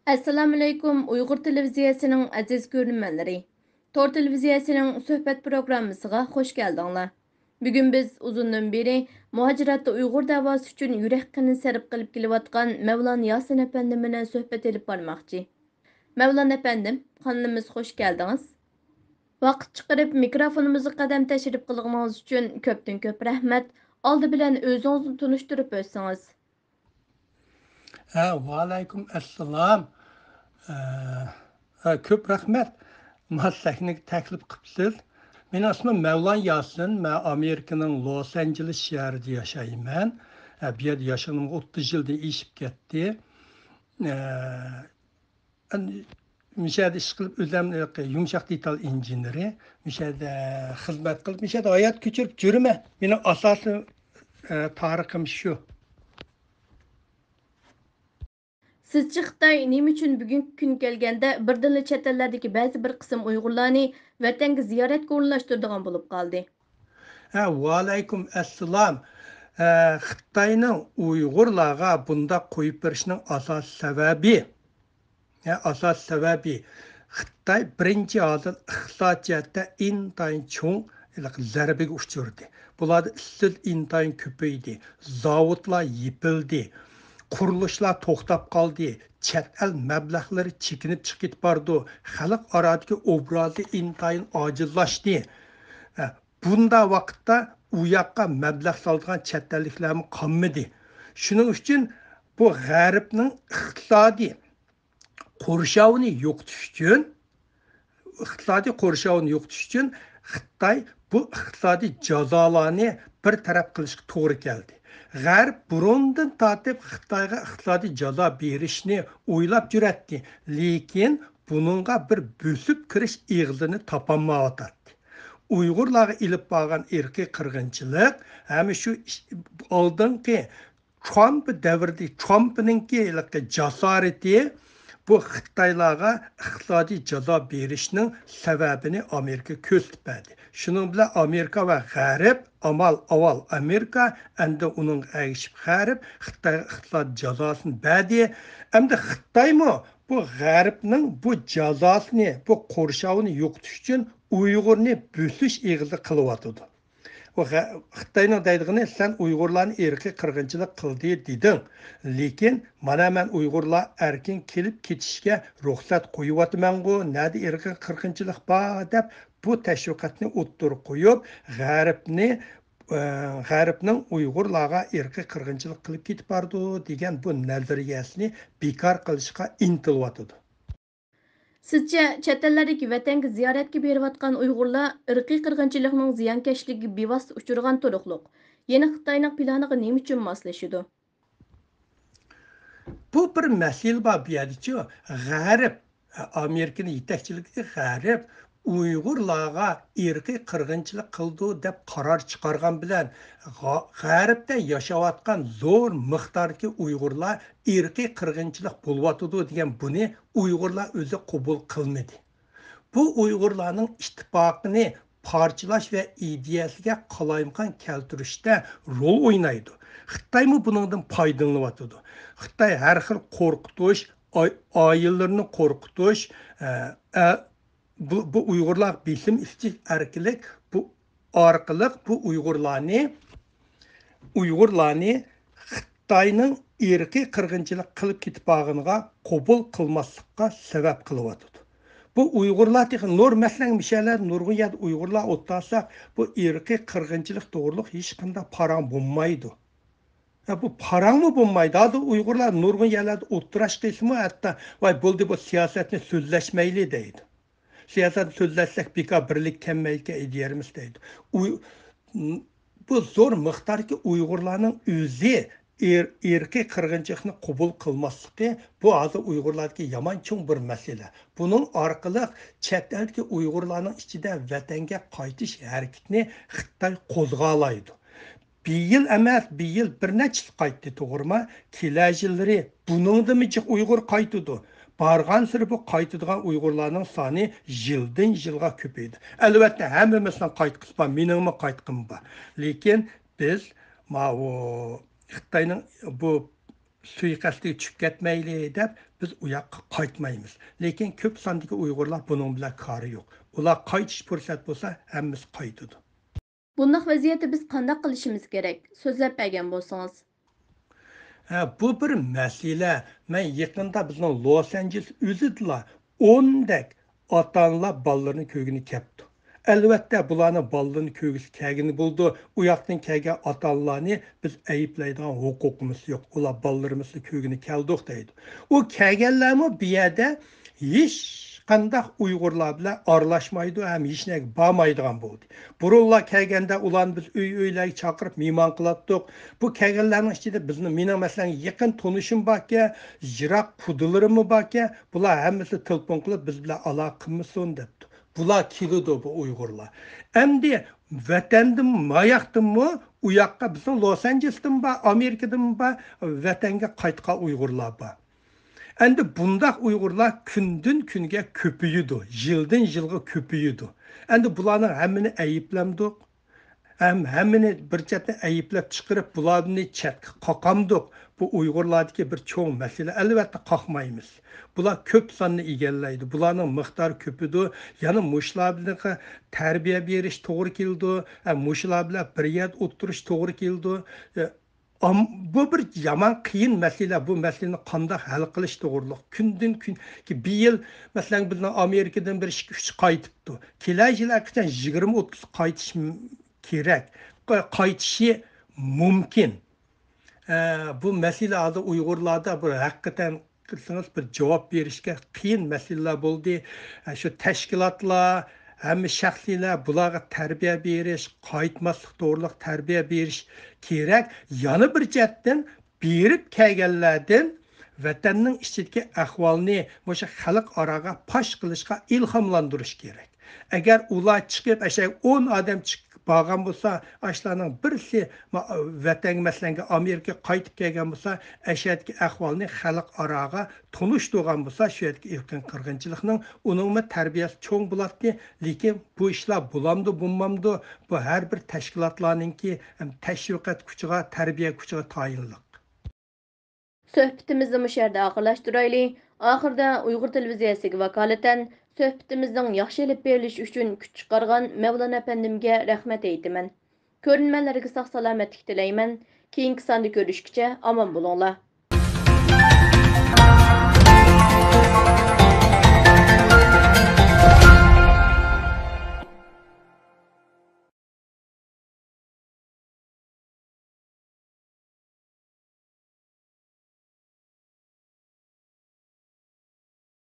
Assalamu alaykum. Uyghur televiziyasining aziz ko'ruvchilar. Tor televiziyasining suhbat programmasiga xush keldinglar. Bugun biz uzundan beri muhojiratda Uyg'ur davosi uchun yurak qini sarf qilib kelayotgan Mavlon Yasin efendi bilan suhbat olib bormoqchi. Mavlon efendim, xonimiz xush keldingiz. Vaqt chiqarib mikrofonimizga qadam tashrif qilganingiz uchun ko'pdan ko'p rahmat. Oldi bilan o'zingizni tunishtirib o'tsangiz. Va alaykum assalom. Ko'p rahmat. Maslakni taklif qilibsiz. Mening ismim Mavlon Yasin. Men Amerikaning Los Angeles shahrida yashayman. Bu yerda yashaganimga 30 yildan eshib ketdi. Mishada ish qilib o'zim yumshoq detal injeneri. Mishada xizmat qilib, mishada hayot kechirib yuraman. Mening asosiy tarixim shu. Sizce Xitoy nima uchun bugungi kun kelganda birdinla chet ellardagi ba'zi bir qism Uyg'urlarni vatanga ziyoratga o'rnashtiradigan bo'lib qoldi? Va alaykum assalom. Xitoyning Uyg'urlarga bunda qo'yib berishining asos sababi Xitoy birinchi hozir iqtisodiyotda intayin cho'ng zarbaga uchirdi. Bularda ishsiz intayin ko'paydi, zavodlar yipildi, qurilishlar to'xtab qoldi, chet el mablag'lari chekinib chiqib ketib bordi, xalq oradagi obrazi intayin ojizlashdi. Bunda vaqtda u yoqqa mablag' soladigan chet elliklarmi qolmadi. Shuning uchun bu g'arbning iqtisodiy qo'rshovini yo'qotish uchun Xitoy bu iqtisodiy jazolarni bir taraf qilishga to'g'ri keldi. G'arb burundan tortib Xitoyga iqtisodiy jazo berishni o'ylab yuradi, lekin buningga bir bo'sib kirish eg'zini topolmayotdi. Uyg'urlarga ilib borgan irqiy qirg'inchilik ham shu oldingi Trump davrida Trumpninki jasorati bu Xitoylarga iqtisodiy jazo berishning sababini Amerika ko'rsatib berdi. Shuning bilan Amerika va G'arb avval Amerika endi uning agishib G'arb Xitoyga iqtisodiy jazosini berdi. Endi Xitoymi bu G'arbning bu jazosini, bu qo'rshovini yo'qotish uchun Uyg'urni bo'sish eg'izi qilyotdi. Xitoyning deydigini sen Uyg'urlarni irqiy qirg'inchilik qildi deding. Lekin mana men Uyg'urlar erkin kelib ketishga ruxsat qo'yibotman-ku, nadi irqiy qirg'inchilik bor deb bu tashviqotni o'ttirib qo'yib, G'arbning Uyg'urlarga irqiy qirg'inchilik qilib ketib bordi degan bu nazariyasini bekor qilishga intilyotdi. Sizce chet ellardagi vatanga ziyoratga berayotgan Uyg'urlar irqiy qirg'inchilikning ziyonkashligiga bevosita uchragan to'liqliq. Yeni Xitoyning planiga nima uchun moslashadi? Bu bir masala bor bu yerda-chi, G'arb Amerikaning yetakchiligida G'arb Uyg'urlarga irqiy qirg'inchilik qildi deb qaror chiqargan bilan G'arbda yashayotgan zo'r miqdordagi Uyg'urlar irqiy qirg'inchilik bo'lyotdi degan buni Uyg'urlar o'zi qabul qilmadi. Bu Uyg'urlarning ittifoqini parçalash va ideyasiga qalaymqon keltirishda rol o'ynaydi. Xitoymi buningdan foydalanyapti. Xitoy har xil qo'rqitish, oilalarni qo'rqitish, bu Uyg'urlar besim istish erkilik bu orqali bu Uyg'urlarni Xitoyning irqiy qirg'inchilik qilib ketib borganiga qabul qilmaslikka sabab qilyapti. Bu Uyg'urlar nur maslan mishalar nurg'un yerda Uyg'urlar o'ttirsak bu irqiy qirg'inchilik to'g'riliq hech qanday parang bo'lmaydi. Bu parangmi bo'lmaydi? Hozir Uyg'urlar nurg'un yerlarda o'ttirash qilishmi hatto voy bo'ldi bu siyosatni so'zlashmayli deydi. Siyosat so'zlashsak bekor birlik kelmaydi deyamiz deydi. Bu zo'r miqdordagi Uyg'urlarning o'zi irqiy qirg'inchilikni qabul qilmasligi bu hozir Uyg'urlardagi yomon cho'ng bir masala. Buning orqali chet eldagi Uyg'urlarning ichida vatanga qaytish harakatini Xitoy qo'zg'alaydi. Bir yil emas, bir yil bir necha qaytdi, to'g'rimi? Kelajillari buningdimi Uyg'ur qaytdi. Bargan siri bu qaytadigan Uyg'urlarning soni yildan yilga ko'paydi. Albatta hammamizning qaytqisi bor, meningmi qaytqim bor. Lekin biz Xitoyning bu suiqasdiga tushib ketmayli deb biz u yoqqa qaytmaymiz. Lekin ko'p sondagi Uyg'urlar buning bilan kori yo'q. Ular qaytish fursat bo'lsa, hammasi qaytadi. Bundaq vaziyatda biz qandaq qilishimiz kerak? So'zlab bergan bo'lsangiz. Bu bir məsələ. Mən yaxında bizning Los Angeles özüdüla 10 dək ata-analar ballarını köygünü kəpdi. Əlbəttə bularni ballarını köygüsü kəgini buldu. U yoqdan kelgan ata-analarni biz ayıplaydigan huquqimiz yo'q. Ular ballarimizni köygünü keldik deydi. O kelganlarmi bu yerda hech qandaq Uyg'urlar bilan aralashmaydi ham hech narga bormaydigan bo'ldi. Burunlar kelganda ularni biz uy-uylarga chaqirib mehmon qilatdik. Bu kelganlarning ichida bizni mening masalan yaqin tanishim borki, yiroq pudilarim borki, bular hammasi telefon qilib biz bilan aloqa qilmasin debdi. Bular keldi bu Uyg'urlar. Endi vatandan mayaqdimmi u yoqqa bizning Los Angelesdan bor, Amerikadan bor, vatanga qaytgan Uyg'urlar bor. Endi bundaq Uyg'urlar kundan kunga ko'paydi, yildan yilga ko'paydi. Endi bularning hammani ayiblamdik. Hammani bir chetdan ayiblab chiqarib bularni chetga qoqamdik. Bu Uyg'urlardagi bir cho'ng masala. Albatta qoqmaymiz. Bular ko'p sonni egallaydi. Bularning miqdori ko'pidi. Yana mushlarga tarbiya berish to'g'ri keldi. Mushlar bilan bir yerda o'tirish to'g'ri keldi. Bu bir yaman qiyin masala. Bu masalani qanday hal qilish to'g'riliq. Kundan kun ki bir yil masalan bizning Amerikadan bir 2-3 qaytibdi. Kelajak yilgacha 20-30 qaytish kerak. Qaytishi mumkin. Bu masalalarda Uyg'urlarda bir haqiqatan qilsangiz bir javob berishga qiyin masalalar bo'ldi. Shu tashkilotlar hamma shaxsiylar bularga tarbiya berish, qaytmaslik to'g'riliq tarbiya berish kerak. Yana bir jihatdan berib kelganlardan vatanning ichidagi ahvolni o'sha xalq oraga pash qilishga ilhomlantirish kerak. Agar ular chiqib, 10 odam chiqib borgan bo'lsa, ashlarning birisi vatan masalan Amerika qaytib kelgan bo'lsa, ashadagi ahvolni xalq oraga tunishtirgan bo'lsa, shu yerga erkin qirg'inchilikning uningmi tarbiyasi cho'ng bo'ladi, lekin bu ishlar bulamdi, bo'lmamdi, bu har bir tashkilotlarningki tashviqot kuchiga, tarbiya kuchiga tayinliq. Söhbətimizni bu yerdə axırlaşdıraylı. Axırda Uyğur televiziyasiga vakolatan söhbətimizning yaxshi elib berilishi uchun kuch chiqargan Mevlana əpəndimə rəhmət aytaman. Ko'rinmanlarga sog' salomatlik tilayman. Keyingi sonda ko'rishguncha omon bo'linglar.